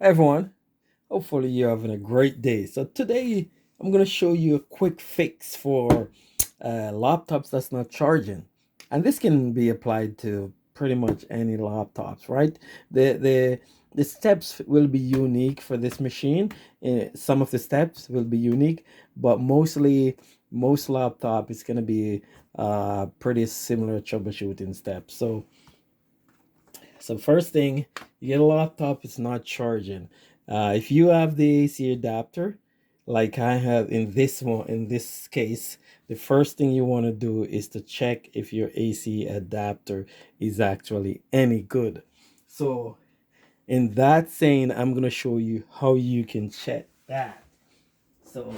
Hi everyone, hopefully you're having a great day. So today I'm going to show you a quick fix for laptops that's not charging. And this can be applied to pretty much any laptops, right? The the the steps will be unique for this machine. Some of the steps will be unique, but mostly most laptop is going to be pretty similar troubleshooting steps. So first thing, you get a laptop, it's not charging. If you have the AC adapter, like I have in this one, in this case, the first thing you want to do is to check if your AC adapter is actually any good. So in that saying, I'm gonna show you how you can check that. So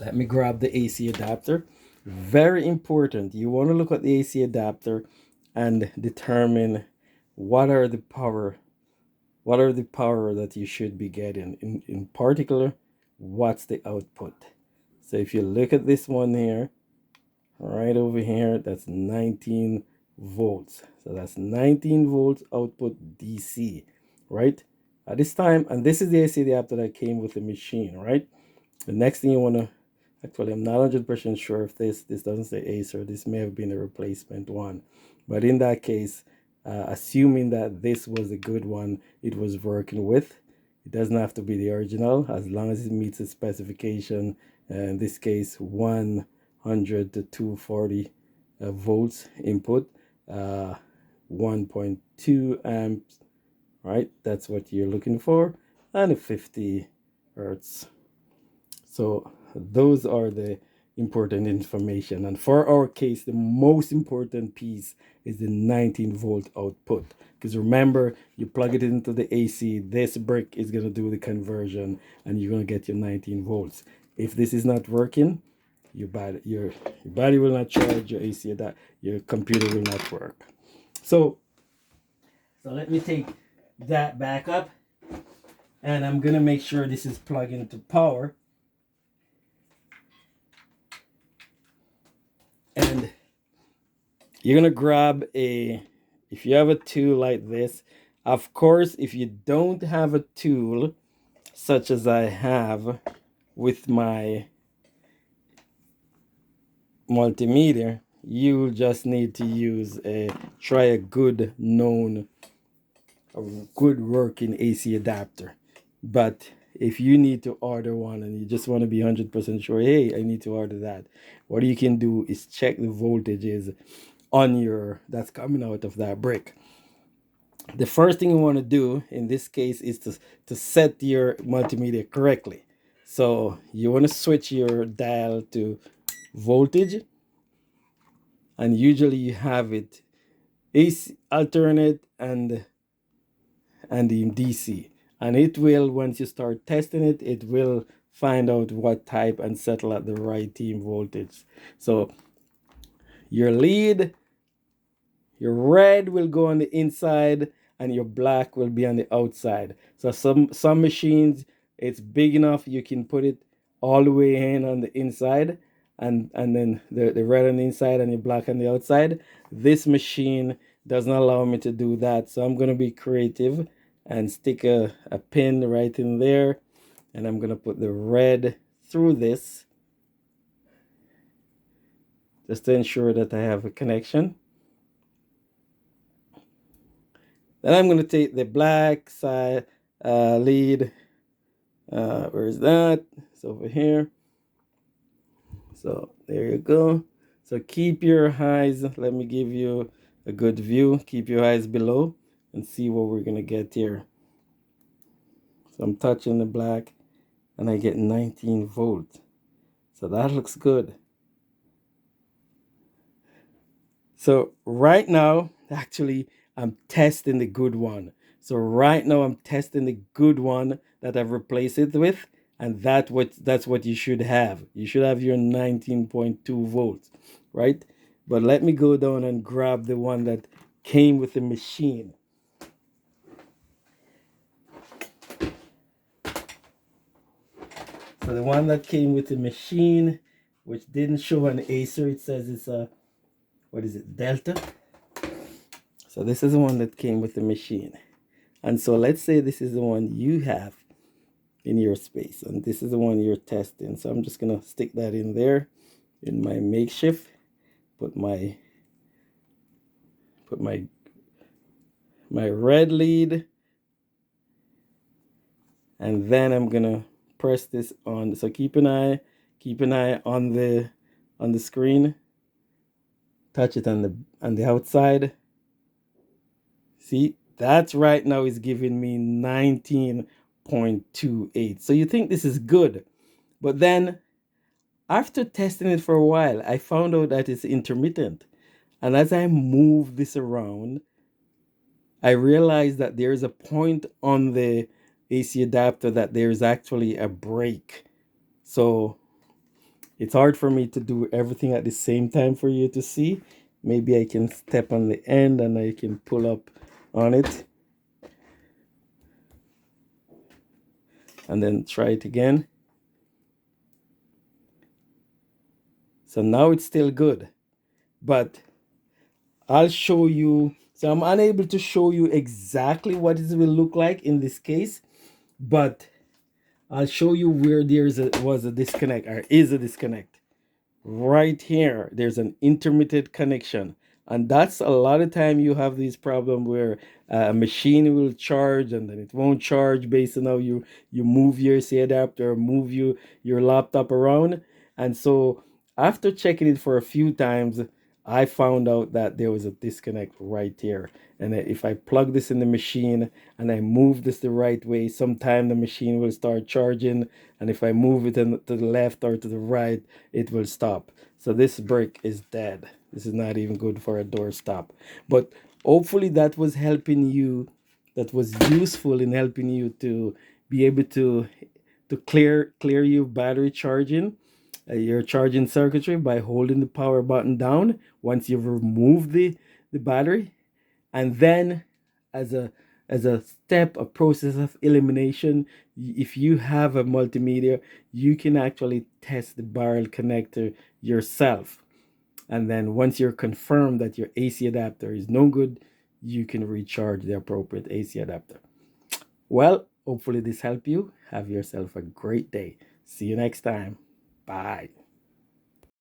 let me grab the AC adapter. Very important. You want to look at the AC adapter and determine what are the power that you should be getting. In particular, what's the output. So if you look at this one here, right over here, that's 19 volts. So that's 19 volts output DC, right? At this time, and this is the AC adapter that came with the machine, right? The next thing you want to, actually, I'm not 100% sure if this doesn't say Acer. This may have been a replacement one. But in that case, assuming that this was a good one it was working with, it doesn't have to be the original as long as it meets the specification. In this case, 100 to 240 volts input, 1.2 amps, right? That's what you're looking for, and a 50 hertz. So those are the important information. And for our case, the most important piece is the 19-volt output. Because remember, you plug it into the AC, this brick is going to do the conversion and you're going to get your 19 volts. If this is not working, your body will not charge your AC, that your computer will not work. So, so let me take that back up and I'm going to make sure this is plugged into power. And you're gonna grab if you have a tool like this. Of course, if you don't have a tool such as I have with my multimeter, you just need to try a a good working AC adapter. But if you need to order one and you just want to be 100% sure, hey, I need to order that, what you can do is check the voltages on your that's coming out of that brick. The first thing you want to do in this case is to set your multimeter correctly. So you want to switch your dial to voltage, and usually you have it AC alternate and in DC. And it will, once you start testing it, it will find out what type and settle at the right team voltage. So your lead, your red will go on the inside and your black will be on the outside. So some machines, it's big enough you can put it all the way in on the inside, and then the red on the inside and the black on the outside. This machine doesn't allow me to do that. So I'm gonna be creative and stick a pin right in there, and I'm gonna put the red through this just to ensure that I have a connection. Then I'm going to take the black side lead. Where is that? It's over here. So there you go. So keep your eyes. Let me give you a good view. Keep your eyes below and see what we're going to get here. So I'm touching the black and I get 19 volts. So that looks good. So right now, actually, I'm testing the good one. So right now I'm testing the good one that I've replaced it with, and that's what you should have. You should have your 19.2 volts, right? But let me go down and grab the one that came with the machine. So the one that came with the machine, which didn't show an Acer, it says it's a, what is it, Delta? So this is the one that came with the machine. And so let's say this is the one you have in your space, and this is the one you're testing. So I'm just gonna stick that in there in my makeshift, put my put my red lead, and then I'm gonna press this on. So keep an eye on the screen. Touch it on the outside. See, that's right now is giving me 19.28. So you think this is good, but then after testing it for a while, I found out that it's intermittent. And as I move this around, I realized that there's a point on the AC adapter that there's actually a break. So it's hard for me to do everything at the same time for you to see. Maybe I can step on the end and I can pull up on it and then try it again. So now it's still good, but I'll show you. So I'm unable to show you exactly what it will look like in this case, but I'll show you where was a disconnect or is a disconnect. Right here there's an intermittent connection, and that's a lot of time you have this problem where a machine will charge and then it won't charge based on how you move your C adapter or move your laptop around. And so after checking it for a few times, I found out that there was a disconnect right here. And if I plug this in the machine and I move this the right way, sometime the machine will start charging, and if I move it to the left or to the right, it will stop. So this brick is dead. This is not even good for a door stop. But hopefully that was helping you, that was useful in helping you to be able to clear your battery charging, your charging circuitry by holding the power button down once you've removed the battery. And then as a step, a process of elimination, if you have a multimeter, you can actually test the barrel connector yourself. And then once you're confirmed that your AC adapter is no good, you can recharge the appropriate AC adapter. Well, hopefully this helped you. Have yourself a great day. See you next time. Bye.